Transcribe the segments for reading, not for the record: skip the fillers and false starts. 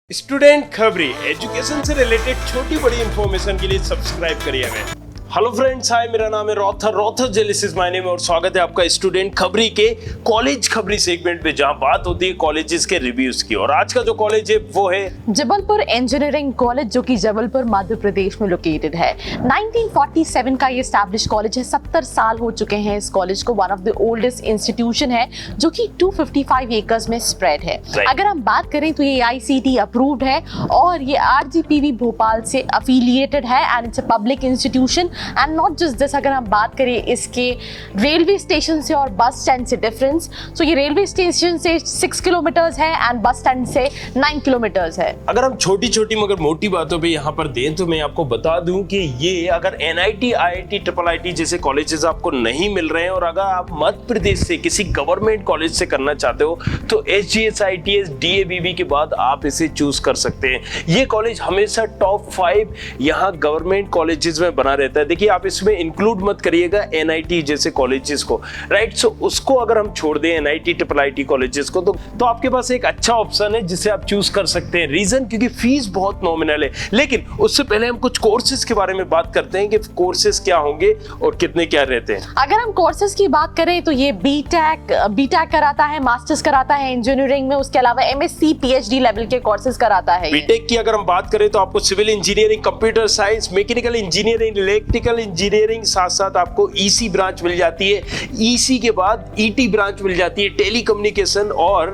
Student खबरी education से related छोटी बड़ी इंफॉर्मेशन के लिए सब्सक्राइब करिए हमें। हेलो फ्रेंड्स, हाय, मेरा नाम है रॉथर जेलिसिस माय नेम और स्वागत है आपका स्टूडेंट खबरी के कॉलेज खबरी सेगमेंट पे, जहां बात होती है कॉलेजेस के रिव्यूज की। और आज का जो कॉलेज है वो है जबलपुर इंजीनियरिंग कॉलेज, जो कि जबलपुर मध्य प्रदेश में लोकेटेड है। 1947 का ये एस्टैब्लिश कॉलेज है। 70 साल हो चुके हैं इस कॉलेज को। One of the oldest institution है जो कि 255 एकर्स में स्प्रेड है। अगर हम बात करें तो ये ICT अप्रूव्ड है और ये RGPV भोपाल से अफिलिएटेड है and it's a public institution. And not just this, अगर हम बात करें इसके रेलवे स्टेशन से और बस स्टैंड से डिफरेंस, तो ये रेलवे स्टेशन से 6 किलोमीटर्स है एंड बस स्टैंड से 9 किलोमीटर्स है। अगर हम छोटी छोटी मगर मोटी बातों पे यहाँ पर दें तो मैं आपको बता दूं कि ये अगर NIT, IIT, IIIT जैसे कॉलेजेस आपको नहीं मिल रहे हैं और अगर आप मध्य प्रदेश से किसी गवर्नमेंट कॉलेज से करना चाहते हो तो SGS, ITS, DABB के बाद आप इसे चूज कर सकते हैं। ये कॉलेज हमेशा टॉप 5 यहाँ गवर्नमेंट कॉलेजेस में बना रहता है। देखिए, आप इसमें इंक्लूड मत करिएगा NIT जैसे कॉलेजेस को, राइट। सो उसको अगर हम छोड़ दें NIT, IIIT कॉलेजेस को, तो आपके पास एक अच्छा ऑप्शन है जिसे आप चूज कर सकते हैं। रीजन क्योंकि फीस बहुत नॉमिनल है। लेकिन उससे पहले हम कुछ कोर्सेज के बारे में बात करते हैं कि कोर्सेज क्या होंगे और कितने क्या रहते हैं। अगर हम कोर्सेज की बात करें तो ये बीटेक कराता है, मास्टर्स कराता है इंजीनियरिंग में, उसके अलावा MSc, PhD लेवल के कोर्सेज कराता है। बीटेक की अगर हम बात करें तो आपको civil engineering, computer science, mechanical engineering, electrical engineering, साथ साथ आपको EC ब्रांच मिल जाती है। EC के बाद ET ब्रांच मिल जाती है, टेलीकम्युनिकेशन, और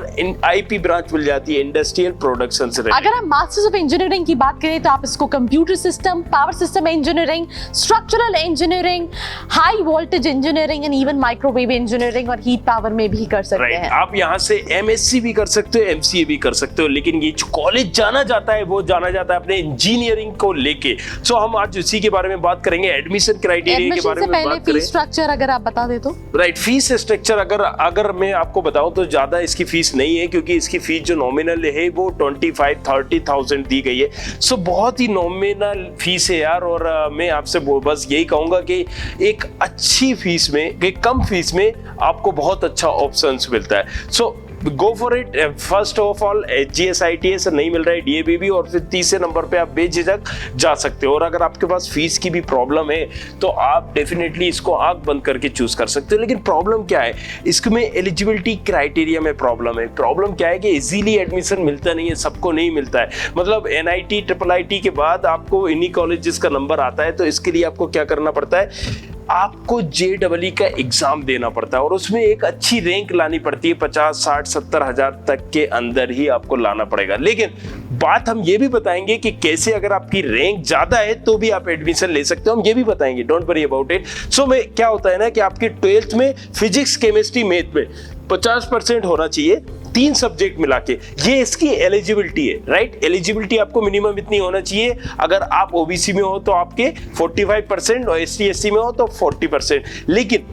IP ब्रांच मिल जाती है, इंडस्ट्रियल प्रोडक्शन से। अगर हम मास्टर्स ऑफ इंजीनियरिंग की बात करें तो आप इसको computer system, power system engineering, structural engineering, high voltage engineering and even microwave engineering और हीट पावर में भी कर सकते हैं। आप यहाँ से MSc भी कर सकते हो, MCA भी कर सकते हो, लेकिन ये जो कॉलेज जाना जाता है वो जाना जाता है अपने इंजीनियरिंग को लेके। सो हम आज उसी के बारे में बात करेंगे, एडमिशन क्राइटेरिया के बारे में बात करें। फीस स्ट्रक्चर अगर आप बता दे तो। राइट, फीस स्ट्रक्चर अगर मैं आपको बताऊं तो ज्यादा इसकी फीस नहीं है, क्योंकि इसकी फीस जो नॉमिनल है वो 25-30,000 दी गई है। सो बहुत ही नॉमिनल फीस है यार। और मैं आपसे बस यही कहूंगा कि एक अच्छी फीस में, एक कम फीस में आपको बहुत अच्छा ऑप्शंस मिलता है। So go for it. First of all SGS, ITS नहीं मिल रहा है, DABB, और फिर तीसरे नंबर पे आप बेझिझक जा सकते हो। और अगर आपके पास फीस की भी प्रॉब्लम है तो आप डेफिनेटली इसको आंख बंद करके चूज कर सकते हो। लेकिन प्रॉब्लम क्या है, इसमें एलिजिबिलिटी क्राइटेरिया में प्रॉब्लम है। प्रॉब्लम क्या है कि इजीली एडमिशन मिलता नहीं है, सबको नहीं मिलता है। मतलब NIT, IIIT के बाद आपको इन्हीं कॉलेजेस का नंबर आता है, तो इसके लिए आपको क्या करना पड़ता है, आपको JEE का एग्जाम देना पड़ता है और उसमें एक अच्छी रैंक लानी पड़ती है। 50, 60, 70 हजार तक के अंदर ही आपको लाना पड़ेगा। लेकिन बात हम ये भी बताएंगे कि कैसे अगर आपकी रैंक ज्यादा है तो भी आप एडमिशन ले सकते हो, हम ये भी बताएंगे, डोंट वरी अबाउट इट। सो में क्या होता है ना कि आपकी 12th में फिजिक्स, केमिस्ट्री, मैथ में 50% होना चाहिए, 3 सब्जेक्ट मिला के। ये इसकी एलिजिबिलिटी है, राइट। एलिजिबिलिटी आपको मिनिमम इतनी होना चाहिए। अगर आप OBC में हो तो आपके 45% और ST, SC में हो तो 40%। लेकिन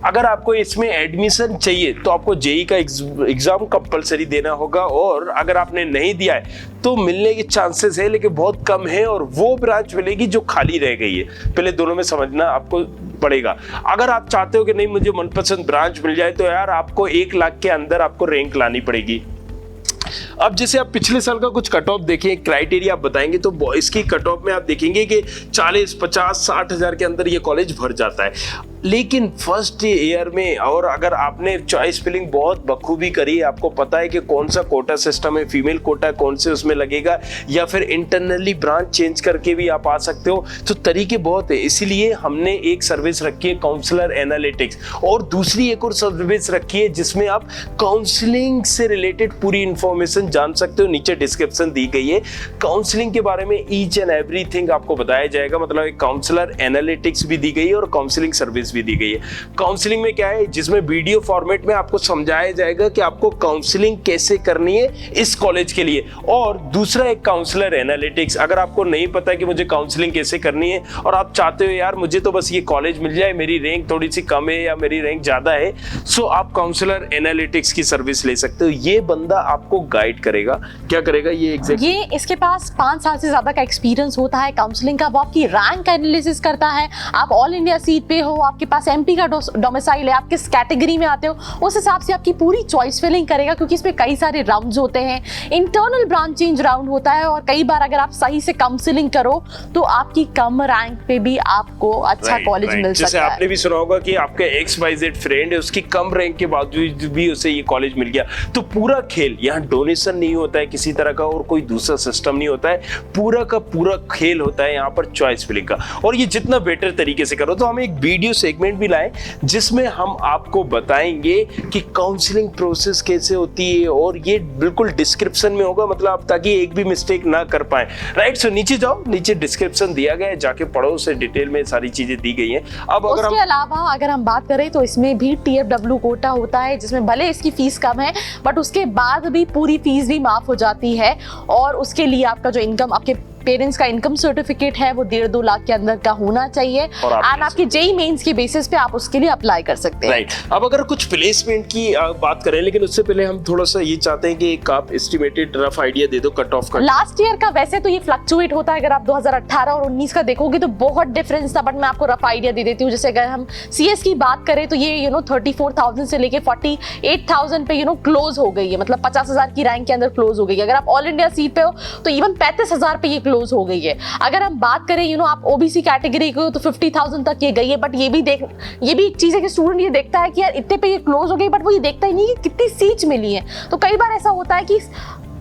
अगर आपको इसमें एडमिशन चाहिए तो आपको JEE का एग्जाम कंपलसरी देना होगा, और अगर आपने नहीं दिया है तो मिलने के चांसेस है लेकिन बहुत कम है, और वो ब्रांच मिलेगी जो खाली रह गई है। पहले दोनों में समझना आपको पड़ेगा। अगर आप चाहते हो कि नहीं मुझे मनपसंद ब्रांच मिल जाए तो यार आपको 1 लाख के अंदर आपको रैंक लानी पड़ेगी। अब जैसे आप पिछले साल का कुछ कट ऑफ देखें, क्राइटेरिया आप बताएंगे तो इसकी कट ऑफ में आप देखेंगे कि 40, 50, 60 हजार के अंदर ये कॉलेज भर जाता है। लेकिन फर्स्ट ईयर में, और अगर आपने चॉइस फिलिंग बहुत बखूबी करी, आपको पता है कि कौन सा कोटा सिस्टम है, फीमेल कोटा कौन से उसमें लगेगा, या फिर इंटरनली ब्रांच चेंज करके भी आप आ सकते हो, तो तरीके बहुत है। इसीलिए हमने एक सर्विस रखी है काउंसलर एनालिटिक्स, और दूसरी एक और सर्विस रखी है जिसमें आप काउंसलिंग से रिलेटेड पूरी इंफॉर्मेशन जान सकते हो। नीचे डिस्क्रिप्शन दी गई है, काउंसलिंग के बारे में ईच एंड एवरीथिंग आपको बताया जाएगा। मतलब एक काउंसलर एनालिटिक्स भी दी गई है और काउंसलिंग सर्विस भी दी गई है। काउंसलिंग में क्या है, जिसमें वीडियो फॉर्मेट में आपको समझाया जाएगा कि आपको काउंसलिंग कैसे करनी है इस कॉलेज के लिए। और दूसरा एक काउंसलर एनालिटिक्स, अगर आपको नहीं पता कि मुझे काउंसलिंग कैसे करनी है और आप चाहते हो यार मुझे तो बस ये कॉलेज मिल जाए, मेरी रैंक थोड़ी सी कम है या मेरी रैंक ज्यादा है, सो आप काउंसलर एनालिटिक्स की सर्विस ले सकते हो। ये बंदा आपको गाइड करेगा। क्या करेगा ये ये इसके पास 5 साल से ज्यादा का एक्सपीरियंस होता है काउंसलिंग का। वो आपकी रैंक एनालिसिस करता है, आप ऑल इंडिया सीट पे हो, आप आपके पास एमपी का डोमिसाइल है, आप किस कैटेगरी में आते हो, उस हिसाब से आपकी पूरी चॉइस फिलिंग करेगा, क्योंकि इसमें कई सारे राउंड्स होते हैं, इंटरनल ब्रांच चेंज राउंड होता है, और कई बार अगर आप सही से काउंसलिंग करो तो आपकी कम रैंक पे भी आपको अच्छा कॉलेज मिल सकता है। जैसे आपने भी सुना होगा कि आपका XYZ फ्रेंड है, उसकी कम रैंक के बावजूद भी उसे ये कॉलेज मिल गया। तो पूरा खेल यहाँ डोनेशन नहीं होता है किसी तरह का, और कोई दूसरा सिस्टम नहीं होता है, पूरा का पूरा खेल होता है यहाँ पर चॉइस फिलिंग का। और ये जितना बेटर तरीके से करो, तो हम एक वीडियो सेगमेंट भी लाए जिसमें हम आपको बताएंगे कि काउंसलिंग प्रोसेस कैसे होती है, और ये बिल्कुल डिस्क्रिप्शन में होगा, मतलब आप ताकि एक भी मिस्टेक ना कर पाए। राइट, सो नीचे जाओ, नीचे डिस्क्रिप्शन दिया गया है, जाके पढ़ो, उसे डिटेल में सारी चीजें दी गई हैं। अब अगर उसके अलावा अगर हम बात करें तो इसमें भी TFW कोटा होता है, जिसमें भले इसकी फीस कम है बट उसके बाद भी पूरी फीस भी माफ हो जाती है, और उसके लिए आपका जो इनकम, आपके पेरेंट्स का इनकम सर्टिफिकेट है वो 1.5-2 लाख के अंदर का होना चाहिए, एंड आपके JEE मेंस के बेसिस पे आप उसके लिए अप्लाई कर सकते हैं। राइट, अब अगर कुछ प्लेसमेंट की बात करें, लेकिन उससे पहले हम थोड़ा सा ये चाहते हैं कि एक आप एस्टिमेटेड रफ आइडिया दे दो कट ऑफ का। लास्ट ईयर का वैसे तो ये फ्लक्चुएट होता है, अगर आप 2018 और 19 का देखोगे तो बहुत डिफरेंस था, बट मैं आपको रफ आइडिया दे देती हूँ। जैसे अगर हम CS की बात करें तो ये 34,000 से लेके 48,000 पे क्लोज हो गई है, मतलब 50,000 की रैंक के अंदर क्लोज हो गई है। अगर आप ऑल इंडिया सीट पे हो तो इवन 35,000 पे ये क्लोज हो गई है। अगर हम बात करें आप OBC कैटेगरी को तो 50,000 तक ये गई है, बट ये भी एक चीज है कि स्टूडेंट ये देखता है कि यार इतने पे ये क्लोज हो गई, बट वो ये देखता ही नहीं कि कितनी सीट्स मिली है। तो कई बार ऐसा होता है कि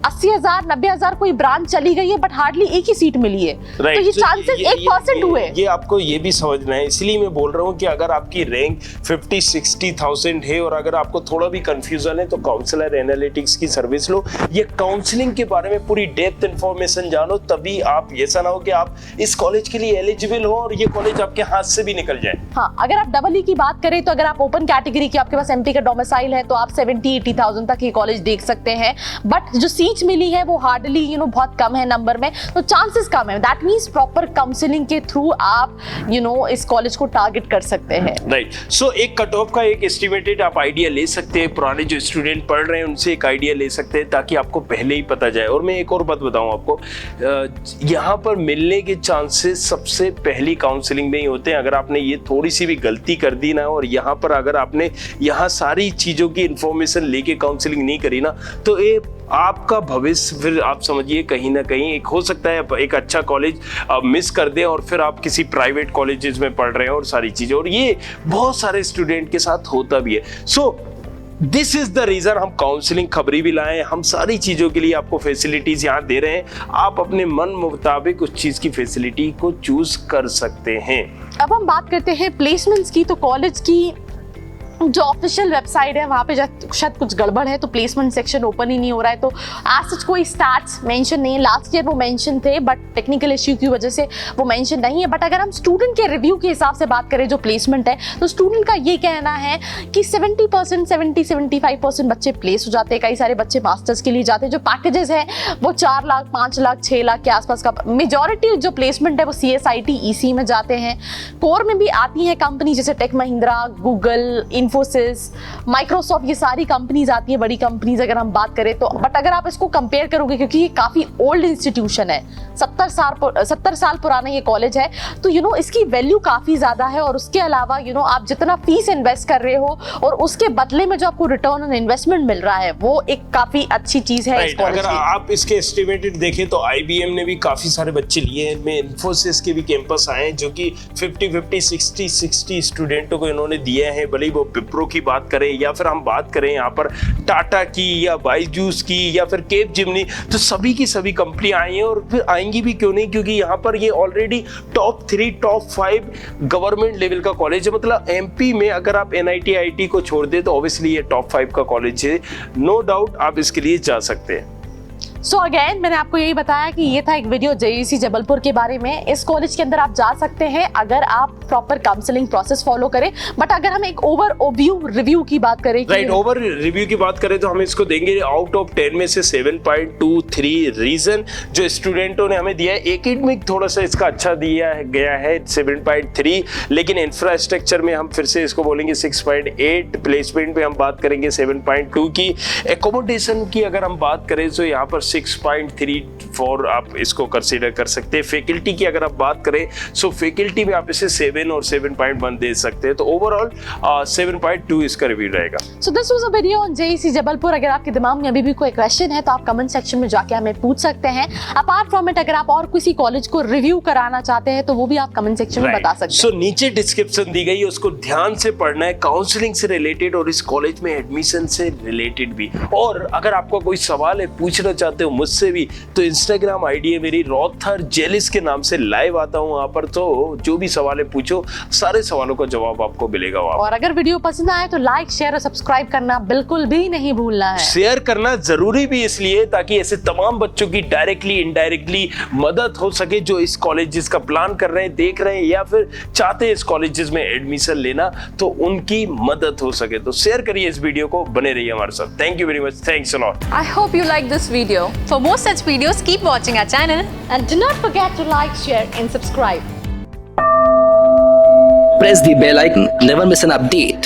80,000 90,000 कोई ब्रांच चली गई है बट हार्डली एक ही सीट मिली है, तो ये चांसेस 1% हुए। ये आपको ये भी समझना है, इसलिए मैं बोल रहा हूँ कि अगर आपकी रैंक 50-60,000 है और अगर आपको थोड़ा भी कंफ्यूजन है तो काउंसलर एनालिटिक्स की सर्विस लो। ये काउंसलिंग के बारे में पूरी डेप्थ इंफॉर्मेशन जानो, तभी आप ऐसा ना हो कि आप इस कॉलेज के लिए एलिजिबल हो और ये कॉलेज आपके हाथ से भी निकल जाए। हाँ, अगर आप EE की बात करें तो अगर आप ओपन कैटेगरी की, आपके पास MP का डोमिसाइल है, तो आप 70-80,000 तक ये कॉलेज देख सकते हैं, बट जो सीट मिली है वो हार्डली बहुत कम है नंबर में, तो चांसेस कम है। दैट मींस प्रॉपर काउंसलिंग के थ्रू आप इस कॉलेज को टारगेट कर सकते हैं। राइट, सो एक कट ऑफ का एक एस्टिमेटेड आप आइडिया ले सकते हैं, पुराने जो स्टूडेंट पढ़ रहे हैं उनसे एक आइडिया ले सकते हैं, ताकि आपको पहले ही पता जाए। और मैं एक और बात बताऊं आपको, यहाँ पर मिलने के चांसेस सबसे पहली काउंसलिंग में ही होते हैं। अगर आपने ये थोड़ी सी भी गलती कर दी ना, और यहाँ पर अगर आपने यहाँ सारी चीजों की इंफॉर्मेशन लेके काउंसलिंग नहीं करी ना, तो ये आपका भविष्य फिर आप समझिए कहीं ना कहीं एक हो सकता है एक अच्छा कॉलेज मिस कर दे और फिर आप किसी प्राइवेट कॉलेजेस में पढ़ रहे हैं और सारी चीजें, और ये बहुत सारे स्टूडेंट के साथ होता भी है। So this is the reason हम काउंसलिंग खबरी भी लाए, हम सारी चीजों के लिए आपको फैसिलिटीज यहाँ दे रहे हैं। आप अपने मन मुताबिक उस चीज की फैसिलिटी को चूज कर सकते हैं। अब हम बात करते हैं प्लेसमेंट्स की। तो कॉलेज की जो ऑफिशियल वेबसाइट है वहाँ पे शायद कुछ गड़बड़ है, तो प्लेसमेंट सेक्शन ओपन ही नहीं हो रहा है, तो आज सच कोई स्टार्ट्स मेंशन नहीं है। लास्ट ईयर वो मेंशन थे बट टेक्निकल इश्यू की वजह से वो मेंशन नहीं है। बट अगर हम स्टूडेंट के रिव्यू के हिसाब से बात करें जो प्लेसमेंट है, तो स्टूडेंट का ये कहना है कि 70% बच्चे प्लेस हो जाते हैं। कई सारे बच्चे मास्टर्स के लिए जाते हैं। जो पैकेजेस है वो 4 लाख 5 लाख 6 लाख के आसपास का मेजॉरिटी जो प्लेसमेंट है वो CSIT EC में जाते हैं। कोर में भी आती है कंपनी जैसे Tech Mahindra, Google, Infosys, Microsoft, ये सारी कंपनीज आती है, बड़ी कंपनीज अगर हम बात करें तो। बट अगर आप इसको कंपेयर करोगे, क्योंकि ये काफी ओल्ड इंस्टीट्यूशन है, 70 साल पुराना ये कॉलेज है, तो इसकी वैल्यू काफी ज्यादा है। और उसके अलावा आप जितना फीस इन्वेस्ट कर रहे हो और उसके बदले में जो आपको रिटर्न ऑन इन्वेस्टमेंट मिल रहा है वो एक काफी अच्छी चीज है इस कॉलेज अगर आप इसके एस्टिमेटेड देखें तो IBM ने भी काफी सारे बच्चे लिए हैं, इनमें इन्फोसिस के भी कैंपस आए हैं जो कि 50 60 स्टूडेंटों को इन्होंने दिए हैं। भले वो विप्रो की बात करें या फिर हम बात करें यहाँ पर टाटा की या बायजूस की या फिर केप जिमनी, तो सभी की सभी कंपनी आई हैं और फिर आएंगी भी क्यों नहीं, क्योंकि यहाँ पर ये already top 3 top 5 government level का कॉलेज है। मतलब MP में अगर आप NIT IIT को छोड़ दे तो ऑब्वियसली ये टॉप 5 का कॉलेज है, नो डाउट आप इसके लिए जा सकते हैं। सो अगेन मैंने आपको यही बताया कि ये था एक वीडियो JEC जबलपुर के बारे में। इस कॉलेज के अंदर आप जा सकते हैं अगर आप प्रॉपर काउंसलिंग प्रोसेस फॉलो करें। बट अगर हम एक ओवरव्यू रिव्यू की बात करें, राइट, ओवर रिव्यू की बात करें तो हम इसको देंगे आउट ऑफ 10 में से 7.23 रीजन जो स्टूडेंटों ने हमें दिया है। एकेडमिक थोड़ा सा इसका अच्छा दिया गया है 7.3, लेकिन इंफ्रास्ट्रक्चर में हम फिर से इसको बोलेंगे 6.8, प्लेसमेंट पे हम बात करेंगे 7.2 की। एकोमोडेशन की अगर हम बात करें तो यहाँ पर 6.34 आप इसको कंसीडर कर सकते हैं। फैकल्टी की अगर आप बात करें सो फैकल्टी में आप इसे 7 और 7.1 दे सकते हैं, तो ओवरऑल 7.2 इसका रिव्यू रहेगा। So this was a video on JEC Jabalpur. अगर आपके दिमाग में अभी भी कोई क्वेश्चन है तो आप कमेंट सेक्शन में जाके हमें पूछ सकते हैं। अपार्ट फ्रॉम इट, अगर आप और किसी कॉलेज को रिव्यू कराना चाहते हैं तो वो भी आप कमेंट सेक्शन में बता सकते हैं। सो नीचे डिस्क्रिप्शन दी गई है, उसको ध्यान से पढ़ना है, काउंसलिंग से रिलेटेड और इस कॉलेज में एडमिशन से रिलेटेड भी। और अगर आपका कोई सवाल है, पूछना चाहते हो मुझसे भी, तो इंस्टाग्राम आईडी है मेरी रॉथर जेलिस के नाम से, लाइव आता हूँ वहां पर, तो जो भी सवाल है पूछो, सारे सवालों का जवाब आपको मिलेगा वहां। और अगर वीडियो पसंद आए तो लाइक, शेयर और सब्सक्राइब करना बिल्कुल भी नहीं भूलना है। शेयर करना जरूरी भी इसलिए ताकि ऐसे तमाम बच्चों की डायरेक्टली इनडायरेक्टली मदद हो सके जो इस कॉलेजेस का प्लान कर रहे हैं, देख रहे हैं या फिर चाहते हैं इस कॉलेजेस में एडमिशन लेना, तो उनकी मदद हो सके। तो शेयर करिए इस वीडियो को, बने रहिए हमारे साथ। Thank you very much, thanks a lot. I hope you like this video. For more such videos, keep watching our channel. And do not forget to like, share and subscribe. Press the bell icon. Never miss an update